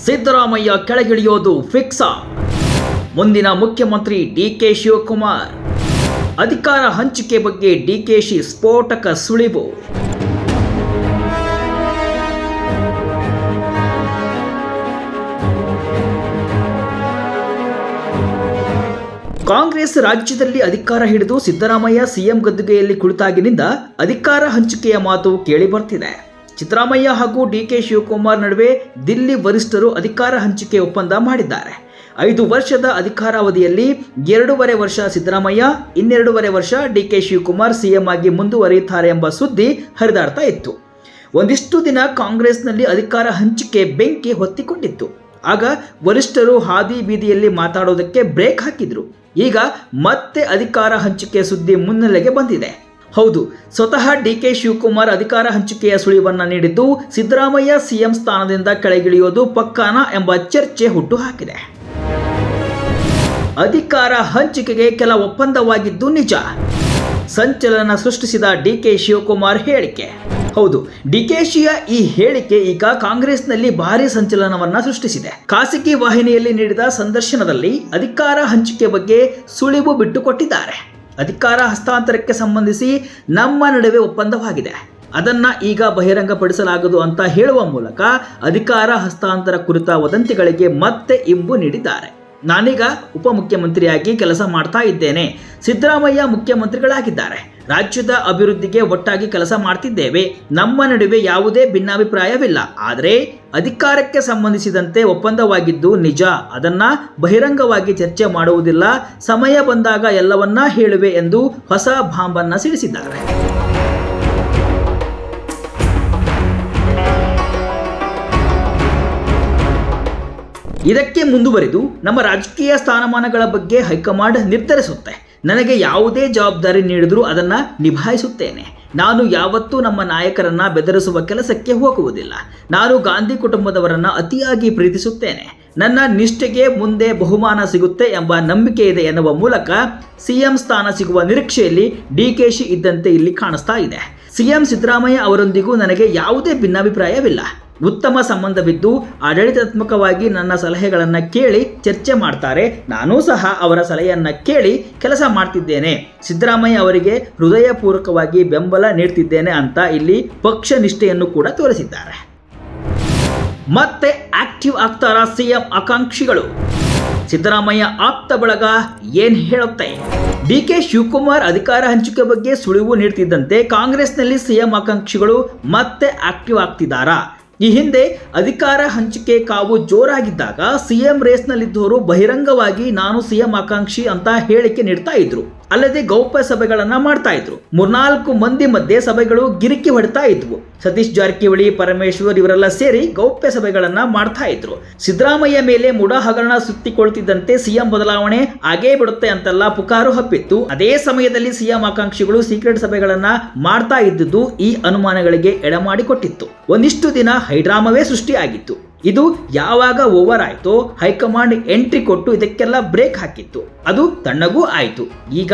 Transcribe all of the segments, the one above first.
ಸಿದ್ದರಾಮಯ್ಯ ಕೆಳಗಿಳಿಯೋದು ಫಿಕ್ಸಾ? ಮುಂದಿನ ಮುಖ್ಯಮಂತ್ರಿ ಡಿಕೆ ಶಿವಕುಮಾರ್. ಅಧಿಕಾರ ಹಂಚಿಕೆ ಬಗ್ಗೆ ಡಿಕೆಶಿ ಸ್ಫೋಟಕ ಸುಳಿವು. ಕಾಂಗ್ರೆಸ್ ರಾಜ್ಯದಲ್ಲಿ ಅಧಿಕಾರ ಹಿಡಿದು ಸಿದ್ದರಾಮಯ್ಯ ಸಿಎಂ ಗದ್ದುಗೆಯಲ್ಲಿ ಕುಳಿತಾಗಿನಿಂದ ಅಧಿಕಾರ ಹಂಚಿಕೆಯ ಮಾತು ಕೇಳಿ ಬರ್ತಿದೆ. ಸಿದ್ದರಾಮಯ್ಯ ಹಾಗೂ ಡಿಕೆ ಶಿವಕುಮಾರ್ ನಡುವೆ ದಿಲ್ಲಿ ವರಿಷ್ಠರು ಅಧಿಕಾರ ಹಂಚಿಕೆ ಒಪ್ಪಂದ ಮಾಡಿದ್ದಾರೆ. 5 ವರ್ಷದ ಅಧಿಕಾರಾವಧಿಯಲ್ಲಿ 2.5 ವರ್ಷ ಸಿದ್ದರಾಮಯ್ಯ, 2.5 ವರ್ಷ ಡಿಕೆ ಶಿವಕುಮಾರ್ ಸಿಎಂ ಆಗಿ ಮುಂದುವರಿಯುತ್ತಾರೆ ಎಂಬ ಸುದ್ದಿ ಹರಿದಾಡ್ತಾ ಇತ್ತು. ಒಂದಿಷ್ಟು ದಿನ ಕಾಂಗ್ರೆಸ್ನಲ್ಲಿ ಅಧಿಕಾರ ಹಂಚಿಕೆ ಬೆಂಕಿ ಹೊತ್ತಿಕೊಂಡಿತ್ತು. ಆಗ ವರಿಷ್ಠರು ಹಾದಿ ಬೀದಿಯಲ್ಲಿ ಮಾತಾಡೋದಕ್ಕೆ ಬ್ರೇಕ್ ಹಾಕಿದ್ರು. ಈಗ ಮತ್ತೆ ಅಧಿಕಾರ ಹಂಚಿಕೆ ಸುದ್ದಿ ಮುನ್ನೆಲೆಗೆ ಬಂದಿದೆ. ಹೌದು, ಸ್ವತಃ ಡಿಕೆ ಶಿವಕುಮಾರ್ ಅಧಿಕಾರ ಹಂಚಿಕೆಯ ಸುಳಿವನ್ನ ನೀಡಿದ್ದು ಸಿದ್ದರಾಮಯ್ಯ ಸಿಎಂ ಸ್ಥಾನದಿಂದ ಕೆಳಗಿಳಿಯೋದು ಪಕ್ಕಾನಾ ಎಂಬ ಚರ್ಚೆ ಹುಟ್ಟುಹಾಕಿದೆ. ಅಧಿಕಾರ ಹಂಚಿಕೆಗೆ ಕೆಲ ಒಪ್ಪಂದವಾಗಿದ್ದು ನಿಜ. ಸಂಚಲನ ಸೃಷ್ಟಿಸಿದ ಡಿಕೆ ಶಿವಕುಮಾರ್ ಹೇಳಿಕೆ. ಹೌದು, ಡಿಕೆಶಿಯ ಈ ಹೇಳಿಕೆ ಈಗ ಕಾಂಗ್ರೆಸ್ನಲ್ಲಿ ಭಾರಿ ಸಂಚಲನವನ್ನ ಸೃಷ್ಟಿಸಿದೆ. ಖಾಸಗಿ ವಾಹಿನಿಯಲ್ಲಿ ನೀಡಿದ ಸಂದರ್ಶನದಲ್ಲಿ ಅಧಿಕಾರ ಹಂಚಿಕೆ ಬಗ್ಗೆ ಸುಳಿವು ಬಿಟ್ಟುಕೊಟ್ಟಿದ್ದಾರೆ. ಅಧಿಕಾರ ಹಸ್ತಾಂತರಕ್ಕೆ ಸಂಬಂಧಿಸಿ ನಮ್ಮ ನಡುವೆ ಒಪ್ಪಂದವಾಗಿದೆ, ಅದನ್ನ ಈಗ ಬಹಿರಂಗಪಡಿಸಲಾಗದು ಅಂತ ಹೇಳುವ ಮೂಲಕ ಅಧಿಕಾರ ಹಸ್ತಾಂತರ ಕುರಿತ ವದಂತಿಗಳಿಗೆ ಮತ್ತೆ ಇಂಬು ನೀಡಿದ್ದಾರೆ. ನಾನೀಗ ಉಪಮುಖ್ಯಮಂತ್ರಿಯಾಗಿ ಕೆಲಸ ಮಾಡ್ತಾ ಇದ್ದೇನೆ, ಸಿದ್ದರಾಮಯ್ಯ ಮುಖ್ಯಮಂತ್ರಿಗಳಾಗಿದ್ದಾರೆ, ರಾಜ್ಯದ ಅಭಿವೃದ್ಧಿಗೆ ಒಟ್ಟಾಗಿ ಕೆಲಸ ಮಾಡ್ತಿದ್ದೇವೆ, ನಮ್ಮ ನಡುವೆ ಯಾವುದೇ ಭಿನ್ನಾಭಿಪ್ರಾಯವಿಲ್ಲ. ಆದರೆ ಅಧಿಕಾರಕ್ಕೆ ಸಂಬಂಧಿಸಿದಂತೆ ಒಪ್ಪಂದವಾಗಿದ್ದು ನಿಜ, ಅದನ್ನ ಬಹಿರಂಗವಾಗಿ ಚರ್ಚೆ ಮಾಡುವುದಿಲ್ಲ, ಸಮಯ ಬಂದಾಗ ಎಲ್ಲವನ್ನ ಹೇಳುವೆ ಎಂದು ಹೊಸ ಬಾಂಬನ್ನ ಸಿಡಿಸಿದ್ದಾರೆ. ಇದಕ್ಕೆ ಮುಂದುವರಿದು, ನಮ್ಮ ರಾಜಕೀಯ ಸ್ಥಾನಮಾನಗಳ ಬಗ್ಗೆ ಹೈಕಮಾಂಡ್ ನಿರ್ಧರಿಸುತ್ತೆ. ನನಗೆ ಯಾವುದೇ ಜವಾಬ್ದಾರಿ ನೀಡಿದರೂ ಅದನ್ನ ನಿಭಾಯಿಸುತ್ತೇನೆ. ನಾನು ಯಾವತ್ತೂ ನಮ್ಮ ನಾಯಕರನ್ನ ಬೆದರಿಸುವ ಕೆಲಸಕ್ಕೆ ಹೋಗುವುದಿಲ್ಲ. ನಾನು ಗಾಂಧಿ ಕುಟುಂಬದವರನ್ನ ಅತಿಯಾಗಿ ಪ್ರೀತಿಸುತ್ತೇನೆ. ನನ್ನ ನಿಷ್ಠೆಗೆ ಮುಂದೆ ಬಹುಮಾನ ಸಿಗುತ್ತೆ ಎಂಬ ನಂಬಿಕೆ ಇದೆ ಎನ್ನುವ ಮೂಲಕ ಸಿಎಂ ಸ್ಥಾನ ಸಿಗುವ ನಿರೀಕ್ಷೆಯಲ್ಲಿ ಡಿಕೆಶಿ ಇದ್ದಂತೆ ಇಲ್ಲಿ ಕಾಣಿಸ್ತಾ ಇದೆ. ಸಿಎಂ ಸಿದ್ದರಾಮಯ್ಯ ಅವರೊಂದಿಗೂ ನನಗೆ ಯಾವುದೇ ಭಿನ್ನಾಭಿಪ್ರಾಯವಿಲ್ಲ. ಉತ್ತಮ ಸಂಬಂಧವಿದ್ದು ಆಡಳಿತಾತ್ಮಕವಾಗಿ ನನ್ನ ಸಲಹೆಗಳನ್ನು ಕೇಳಿ ಚರ್ಚೆ ಮಾಡ್ತಾರೆ. ನಾನೂ ಸಹ ಅವರ ಸಲಹೆಯನ್ನು ಕೇಳಿ ಕೆಲಸ ಮಾಡ್ತಿದ್ದೇನೆ. ಸಿದ್ದರಾಮಯ್ಯ ಅವರಿಗೆ ಹೃದಯಪೂರ್ವಕವಾಗಿ ಬೆಂಬಲ ನೀಡ್ತಿದ್ದೇನೆ ಅಂತ ಇಲ್ಲಿ ಪಕ್ಷ ನಿಷ್ಠೆಯನ್ನು ಕೂಡ ತೋರಿಸಿದ್ದಾರೆ. ಮತ್ತೆ ಆಕ್ಟಿವ್ ಆಗ್ತಾರಾ ಸಿಎಂ ಆಕಾಂಕ್ಷಿಗಳು? ಸಿದ್ದರಾಮಯ್ಯ ಆಪ್ತ ಬಳಗ ಏನ್ ಹೇಳುತ್ತೆ? ಡಿಕೆ ಶಿವಕುಮಾರ್ ಅಧಿಕಾರ ಹಂಚಿಕೆ ಬಗ್ಗೆ ಸುಳಿವು ನೀಡ್ತಿದ್ದಂತೆ ಕಾಂಗ್ರೆಸ್ನಲ್ಲಿ ಸಿಎಂ ಆಕಾಂಕ್ಷಿಗಳು ಮತ್ತೆ ಆಕ್ಟಿವ್ ಆಗ್ತಿದ್ದಾರಾ? ಈ ಹಿಂದೆ ಅಧಿಕಾರ ಹಂಚಿಕೆ ಕಾವು ಜೋರಾಗಿದ್ದಾಗ ಸಿಎಂ ರೇಸ್ನಲ್ಲಿದ್ದವರು ಬಹಿರಂಗವಾಗಿ ನಾನು ಸಿಎಂ ಆಕಾಂಕ್ಷಿ ಅಂತ ಹೇಳಿಕೆ ನೀಡ್ತಾ ಇದ್ರು. ಅಲ್ಲದೆ ಗೌಪ್ಯ ಸಭೆಗಳನ್ನ ಮಾಡ್ತಾ ಇದ್ರು. 3-4 ಮಂದಿ ಮಧ್ಯೆ ಸಭೆಗಳು ಗಿರಿಕಿ ಹೊಡ್ತಾ ಇದ್ವು. ಸತೀಶ್ ಜಾರಕಿಹೊಳಿ, ಪರಮೇಶ್ವರ್ ಇವರೆಲ್ಲ ಸೇರಿ ಗೌಪ್ಯ ಸಭೆಗಳನ್ನ ಮಾಡ್ತಾ ಇದ್ರು. ಸಿದ್ದರಾಮಯ್ಯ ಮೇಲೆ ಮುಡ ಹಗರಣ ಸುತ್ತಿಕೊಳ್ತಿದ್ದಂತೆ ಸಿಎಂ ಬದಲಾವಣೆ ಆಗೇ ಬಿಡುತ್ತೆ ಅಂತೆಲ್ಲ ಪುಕಾರು ಹಬ್ಬಿತ್ತು. ಅದೇ ಸಮಯದಲ್ಲಿ ಸಿಎಂ ಆಕಾಂಕ್ಷಿಗಳು ಸೀಕ್ರೆಟ್ ಸಭೆಗಳನ್ನ ಮಾಡ್ತಾ ಇದ್ದುದು ಈ ಅನುಮಾನಗಳಿಗೆ ಎಡಮಾಡಿಕೊಟ್ಟಿತ್ತು. ಒಂದಿಷ್ಟು ದಿನ ಹೈಡ್ರಾಮವೇ ಸೃಷ್ಟಿಯಾಗಿತ್ತು. ಇದು ಯಾವಾಗ ಓವರ್ ಆಯ್ತೋ ಹೈಕಮಾಂಡ್ ಎಂಟ್ರಿ ಕೊಟ್ಟು ಇದಕ್ಕೆಲ್ಲ ಬ್ರೇಕ್ ಹಾಕಿತ್ತು. ಅದು ತಣ್ಣಗೂ ಆಯಿತು. ಈಗ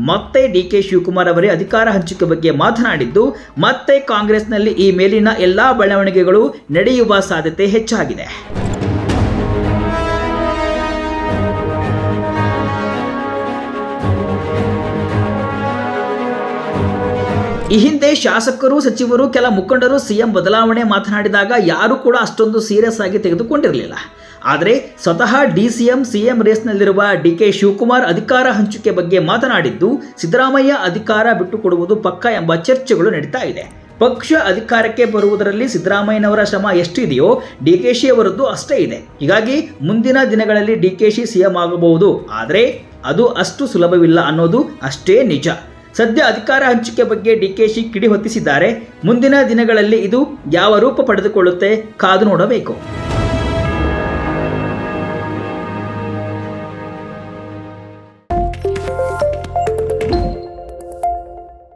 ಮತ್ತೆ ಡಿಕೆ ಶಿವಕುಮಾರ್ ಅವರೇ ಅಧಿಕಾರ ಹಂಚಿಕೆ ಬಗ್ಗೆ ಮಾತನಾಡಿದ್ದು ಮತ್ತೆ ಕಾಂಗ್ರೆಸ್ನಲ್ಲಿ ಈ ಮೇಲಿನ ಎಲ್ಲಾ ಬೆಳವಣಿಗೆಗಳು ನಡೆಯುವ ಸಾಧ್ಯತೆ ಹೆಚ್ಚಾಗಿದೆ. ಈ ಹಿಂದೆ ಶಾಸಕರು, ಸಚಿವರು, ಕೆಲ ಮುಖಂಡರು ಸಿಎಂ ಬದಲಾವಣೆ ಮಾತನಾಡಿದಾಗ ಯಾರು ಕೂಡ ಅಷ್ಟೊಂದು ಸೀರಿಯಸ್ ಆಗಿ ತೆಗೆದುಕೊಂಡಿರಲಿಲ್ಲ. ಆದರೆ ಸ್ವತಃ ಡಿಸಿಎಂ ಸಿಎಂ ರೇಸ್ನಲ್ಲಿರುವ ಡಿಕೆ ಶಿವಕುಮಾರ್ ಅಧಿಕಾರ ಹಂಚಿಕೆ ಬಗ್ಗೆ ಮಾತನಾಡಿದ್ದು ಸಿದ್ದರಾಮಯ್ಯ ಅಧಿಕಾರ ಬಿಟ್ಟುಕೊಡುವುದು ಪಕ್ಕ ಎಂಬ ಚರ್ಚೆಗಳು ನಡೀತಾ ಇದೆ. ಪಕ್ಷ ಅಧಿಕಾರಕ್ಕೆ ಬರುವುದರಲ್ಲಿ ಸಿದ್ದರಾಮಯ್ಯನವರ ಶ್ರಮ ಎಷ್ಟಿದೆಯೋ ಡಿಕೆಶಿ ಅವರದ್ದು ಅಷ್ಟೇ ಇದೆ. ಹೀಗಾಗಿ ಮುಂದಿನ ದಿನಗಳಲ್ಲಿ ಡಿಕೆಶಿ ಸಿಎಂ ಆಗಬಹುದು, ಆದರೆ ಅದು ಅಷ್ಟು ಸುಲಭವಿಲ್ಲ ಅನ್ನೋದು ಅಷ್ಟೇ ನಿಜ. ಸದ್ಯ ಅಧಿಕಾರ ಹಂಚಿಕೆ ಬಗ್ಗೆ ಡಿಕೆಶಿ ಕಿಡಿ ಹೊತ್ತಿಸಿದ್ದಾರೆ. ಮುಂದಿನ ದಿನಗಳಲ್ಲಿ ಇದು ಯಾವ ರೂಪ ಪಡೆದುಕೊಳ್ಳುತ್ತೆ ಕಾದು ನೋಡಬೇಕು.